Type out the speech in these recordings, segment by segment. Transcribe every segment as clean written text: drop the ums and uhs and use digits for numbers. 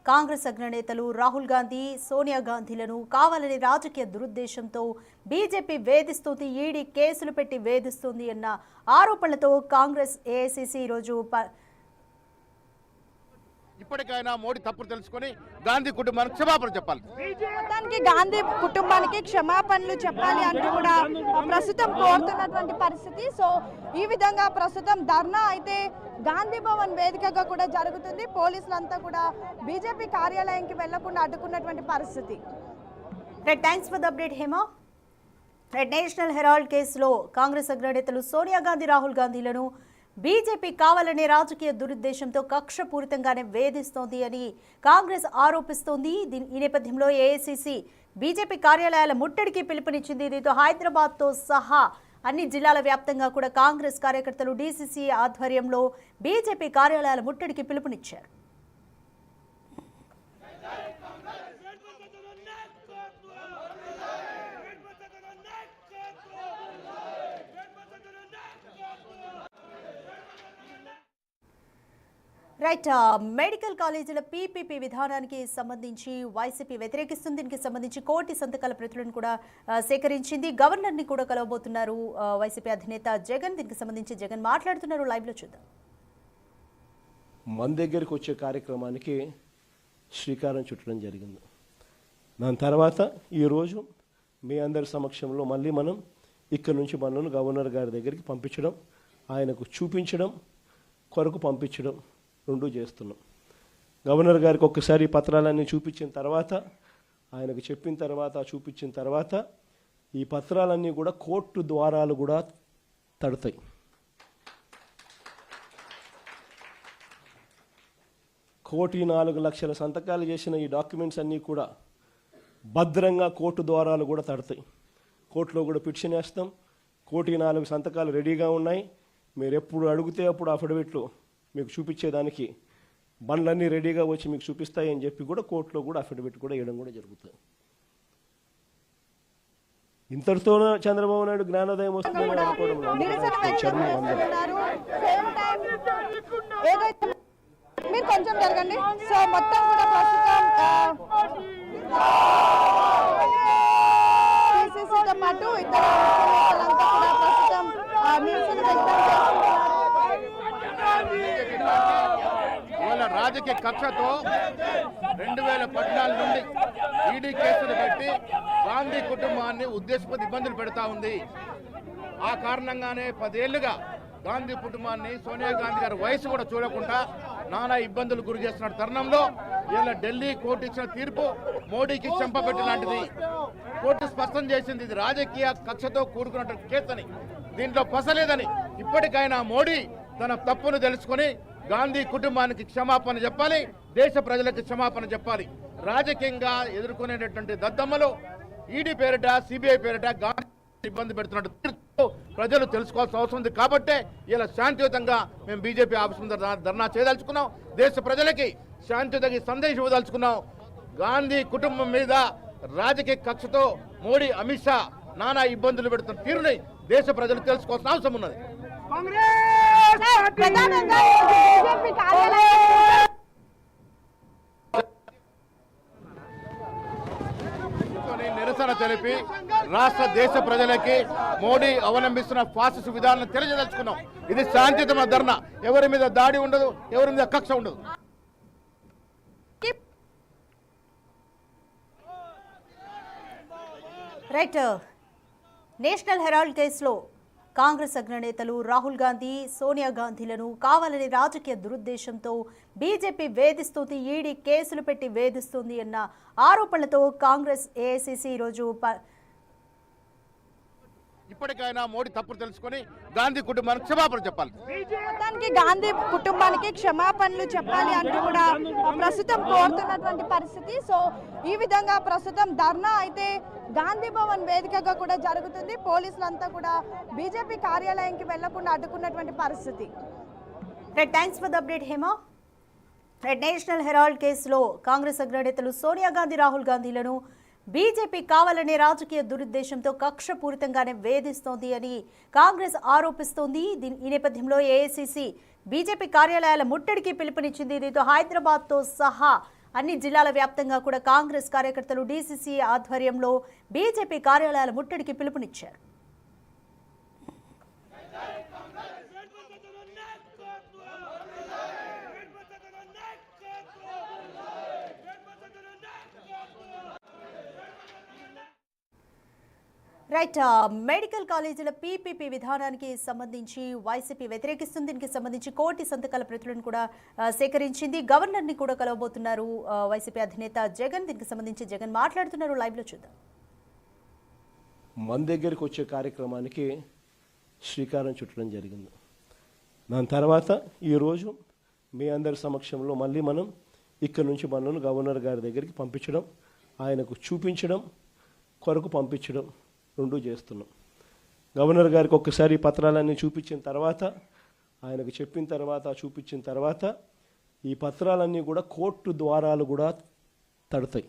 కాంగ్రెస్ అగ్రనేతలు రాహుల్ గాంధీ, సోనియా గాంధీలను కావాలని రాజకీయ దురుద్దేశంతో బీజేపీ వేధిస్తోంది, ఈడీ కేసులు పెట్టి వేధిస్తోంది అన్న ఆరోపణలతో కాంగ్రెస్ ఏఐసీసీ ఈరోజు ఇప్పటికైనా మోడీ తప్పులు తెలుసుకొని గాంధీ కుటుంబానికి క్షమాపణ చెప్పాలి. మొత్తానికి గాంధీ కుటుంబానికి క్షమాపణలు చెప్పాలి అంటూ కూడా ప్రస్తుతం కోరుతున్నటువంటి పరిస్థితి. సో ఈ విధంగా ప్రస్తుతం ధర్నా అయితే గాంధీ భవన్ వేదికగా కూడా జరుగుతుంది. పోలీసులంతా కూడా బీజేపీ కార్యాలయానికి వెళ్లకుండా అడ్డుకున్నటువంటి పరిస్థితి. Thanks for the update Hema. National herald కేసులో కాంగ్రెస్ అగ్రనేతలు సోనియా గాంధీ, రాహుల్ గాంధీలను బీజేపీ కావాలనే రాజకీయ దురుద్దేశంతో కక్షపూరితంగానే వేధిస్తోంది అని కాంగ్రెస్ ఆరోపిస్తోంది. ఈ నేపథ్యంలో ఏఐసీసీ బీజేపీ కార్యాలయాల ముట్టడికి పిలుపునిచ్చింది. దీంతో హైదరాబాద్తో సహా అన్ని జిల్లాల వ్యాప్తంగా కూడా కాంగ్రెస్ కార్యకర్తలు డీసీసీ ఆధ్వర్యంలో బీజేపీ కార్యాలయాల ముట్టడికి పిలుపునిచ్చారు. రైట్, మెడికల్ కాలేజీల పీపీపీ విధానానికి సంబంధించి వైసీపీ వ్యతిరేకిస్తుంది. దీనికి సంబంధించి కోటి సంతకాల ప్రతులను కూడా సేకరించింది. గవర్నర్ని కూడా కలవబోతున్నారు వైసీపీ అధినేత జగన్. దీనికి సంబంధించి జగన్ మాట్లాడుతున్నారు, లైవ్లో చూద్దాం. మన దగ్గరికి వచ్చే కార్యక్రమానికి శ్రీకారం చుట్టడం జరిగింది. దాని తర్వాత ఈరోజు మీ అందరి సమక్షంలో మళ్ళీ మనం ఇక్కడ నుంచి మనల్ని గవర్నర్ గారి దగ్గరికి పంపించడం, ఆయనకు చూపించడం కొరకు పంపించడం రెండూ చేస్తున్నాం. గవర్నర్ గారికి ఒక్కసారి పత్రాలన్నీ చూపించిన తర్వాత, ఆయనకు చెప్పిన తర్వాత, చూపించిన తర్వాత ఈ పత్రాలన్నీ కూడా కోర్టు ద్వారాలు కూడా తడతాయి. కోటి 4 లక్షల సంతకాలు చేసిన ఈ డాక్యుమెంట్స్ అన్నీ కూడా భద్రంగా కోర్టు ద్వారాలు కూడా తడతాయి. కోర్టులో కూడా పిటిషన్ వేస్తాం. కోటి 4 సంతకాలు రెడీగా ఉన్నాయి. మీరు ఎప్పుడు అడిగితే అప్పుడు అఫిడవిట్లు మీకు చూపించేదానికి బండ్లన్నీ రెడీగా వచ్చి మీకు చూపిస్తాయి అని చెప్పి కూడా కోర్టులో కూడా అఫిడవిట్ కూడా వేయడం కూడా జరుగుతుంది. ఇంతటితో చంద్రబాబు నాయుడు జ్ఞానోదయం వస్తుందని అనుకోవడం. మీరు కొంచెం జరగండి. సో మొత్తం కూడా ప్రస్తుతం టీసీసీతో పాటు ఇతర నేతలంతా కూడా ప్రస్తుతం నిరసన వ్యక్తం చేస్తున్నారు. రాజకీయ కక్షతో 2014 నుండి ఈడీ కేసులు పెట్టి గాంధీ కుటుంబాన్ని ఉద్దేశపూర్వక ఇబ్బందులు పెడతా ఉంది. ఆ కారణంగానే 10 ఏళ్లుగా గాంధీ కుటుంబాన్ని, సోనియా గాంధీ గారి వయసు కూడా చూడకుండా నానా ఇబ్బందులు గురి చేస్తున్న తరుణంలో ఇలా ఢిల్లీ కోర్టు ఇచ్చిన తీర్పు మోడీకి చెంపపెట్టి లాంటిది. కోర్టు స్పష్టం చేసింది ఇది రాజకీయ కక్షతో కూడుకున్న కేసు అని, దీంట్లో పసలేదని. ఇప్పటికైనా మోడీ తన తప్పును తెలుసుకొని గాంధీ కుటుంబానికి క్షమాపణ చెప్పాలి, దేశ ప్రజలకు క్షమాపణ చెప్పాలి. రాజకీయంగా ఎదుర్కొనేటటువంటి దద్దమ్మలు ఈడీ పేరిట, సిబిఐ పేరిట గాంధీ ఇబ్బంది పెడుతున్నట్టు ప్రజలు తెలుసుకోవాల్సిన అవసరం ఉంది. కాబట్టే ఇలా శాంతియుతంగా మేము బీజేపీ ఆఫీస్ ముందు ధర్నా చేయదలుచుకున్నాం. దేశ ప్రజలకి శాంతియుతంగా సందేశం ఇవ్వదలుచుకున్నాం. గాంధీ కుటుంబం మీద రాజకీయ కక్షతో మోడీ, అమిత్ షా నానా ఇబ్బందులు పెడుతున్న తీరుని దేశ ప్రజలు తెలుసుకోవాల్సిన అవసరం ఉన్నది. నిరసన తెలిపి రాష్ట్ర దేశ ప్రజలకి మోడీ అవలంబిస్తున్న ఫాసిస్ట్ విధానాలను తెలియజేదలుచుకున్నాం. ఇది శాంతియుతమైన ధర్నా. ఎవరి మీద దాడి ఉండదు, ఎవరి మీద కక్ష ఉండదు. రైట్, నేషనల్ హెరాల్డ్ కేసులో కాంగ్రెస్ అగ్రనేతలు రాహుల్ గాంధీ, సోనియా గాంధీలను కావాలని రాజకీయ దురుద్దేశంతో బీజేపీ వేధిస్తోంది, ఈడీ కేసులు పెట్టి వేధిస్తోంది అన్న ఆరోపణలతో కాంగ్రెస్ ఏఐసీసీ ఈరోజు ఇప్పటికైనా మోడీ తప్పులు తెలుసుకొని గాంధీ కుటుంబానికి క్షమాపణ చెప్పాలి. మొత్తానికి గాంధీ కుటుంబానికి క్షమాపణలు చెప్పాలి అంటూ కూడా ప్రస్తుతం కోరుతున్నటువంటి పరిస్థితి. సో ఈ విధంగా ప్రస్తుతం ధర్నా అయితే గాంధీ భవన్ వేదికగా కూడా జరుగుతుంది. పోలీసులంతా కూడా బీజేపీ కార్యాలయానికి వెళ్లకుండా అడ్డుకున్నటువంటి పరిస్థితి. Thanks for the update Hema. National herald కేసులో కాంగ్రెస్ అగ్రనేతలు సోనియా గాంధీ, రాహుల్ గాంధీలను బీజేపీ కావాలనే రాజకీయ దురుద్దేశంతో కక్షపూరితంగానే వేధిస్తోంది అని కాంగ్రెస్ ఆరోపిస్తోంది. ఈ నేపథ్యంలో ఏఐసీసీ బీజేపీ కార్యాలయాల ముట్టడికి పిలుపునిచ్చింది. దీంతో హైదరాబాద్తో సహా అన్ని జిల్లాల వ్యాప్తంగా కూడా కాంగ్రెస్ కార్యకర్తలు డీసీసీ ఆధ్వర్యంలో బీజేపీ కార్యాలయాల ముట్టడికి పిలుపునిచ్చారు. రైట్, మెడికల్ కాలేజీల పీపీపీ విధానానికి సంబంధించి వైసీపీ వ్యతిరేకిస్తుంది. దీనికి సంబంధించి కోటి సంతకాల ప్రతులను కూడా సేకరించింది. గవర్నర్ని కూడా కలవబోతున్నారు వైసీపీ అధినేత జగన్. దీనికి సంబంధించి జగన్ మాట్లాడుతున్నారు. లైవ్లో చూద్దాం. మన దగ్గరికి వచ్చే కార్యక్రమానికి శ్రీకారం చుట్టడం జరిగింది. దాని తర్వాత ఈరోజు మీ అందరి సమక్షంలో మళ్ళీ మనం ఇక్కడ నుంచి మనను గవర్నర్ గారి దగ్గరికి పంపించడం, ఆయనకు చూపించడం కొరకు పంపించడం రెండూ చేస్తున్నాం. గవర్నర్ గారికి ఒక్కసారి పత్రాలన్నీ చూపించిన తర్వాత, ఆయనకు చెప్పిన తర్వాత, చూపించిన తర్వాత ఈ పత్రాలన్నీ కూడా కోర్టు ద్వారాలు కూడా తడతాయి.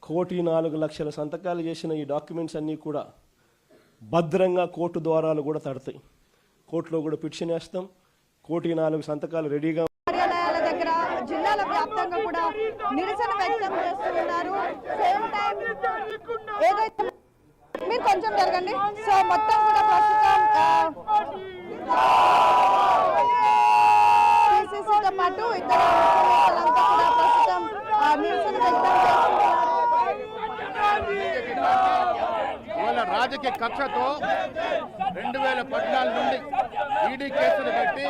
కోటి 4 లక్షల సంతకాలు చేసిన ఈ డాక్యుమెంట్స్ అన్నీ కూడా భద్రంగా కోర్టు ద్వారాలు కూడా తడతాయి. కోర్టులో కూడా పిటిషన్ వేస్తాం. 1,4 సంతకాలు రెడీగా కార్యాలయాల దగ్గర జిల్లాల వ్యాప్తంగా కూడా నిరసన వ్యక్తం చేస్తున్నారు. సేమ్ టైం ఏదైతే మీరు కొంచెం జరగండి. సో మొత్తం కూడా ప్రస్తుతం పిసిసితో పాటు ఇతర నేతలంతా కూడా ప్రస్తుతం నిరసన వ్యక్తం చేస్తున్నారు. వాళ్ళ రాజకీయ కక్షతో 2014 నుండి ఈడీ కేసులు పెట్టి